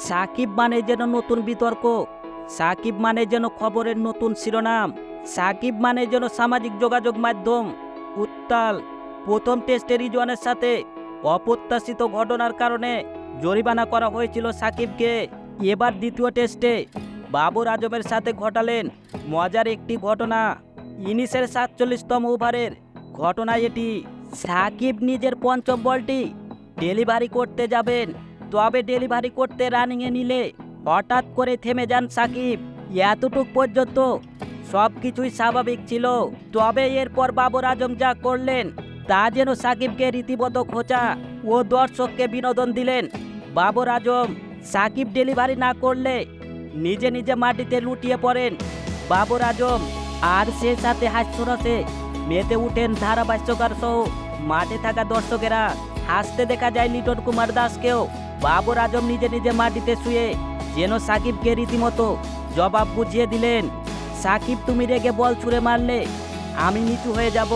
সাকিব মানে যেন নতুন বিতর্ক, সাকিব মানে যেন খবরের নতুন শিরোনাম, সাকিব মানে যেন সামাজিক যোগাযোগ মাধ্যম উত্তাল। প্রথম টেস্টে রিজওয়ানের সাথে অপ্রত্যাশিত ঘটনার কারণে জরিমানা করা হয়েছিল সাকিবকে। এবার দ্বিতীয় টেস্টে বাবর আজমের সাথে ঘটালেন মজার একটি ঘটনা। ইনিংসের ৪৭তম ওভারের ঘটনা এটি। সাকিব নিজের পঞ্চম বলটি ডেলিভারি করতে যাবেন, তবে ডেলিভারি করতে রানিংয়ে নিলে হঠাৎ করে থেমে যান সাকিব। এতটুক পর্যন্ত সব কিছুই স্বাভাবিক ছিল, তবে এরপর বাবর আজম যা করলেন তা যেন সাকিবকে রীতিমতো খোঁচা ও দর্শককে বিনোদন দিলেন। বাবর আজম সাকিব ডেলিভারি না করলে নিজে নিজে মাটিতে লুটিয়ে পড়েন বাবর আজম, আর সে সাথে হাস্যরসে মেতে উঠেন ধারাভাষ্যকার সহ মাঠে থাকা দর্শকেরা। হাসতে দেখা যায় লিটন কুমার দাসকেও। বাবর আজম নিজে নিজে মাটিতে শুয়ে যেন সাকিবকে রীতিমতো জবাব বুঝিয়ে দিলেন, সাকিব তুমি রেগে বল ছুঁড়ে মারলে আমি নিচু হয়ে যাব,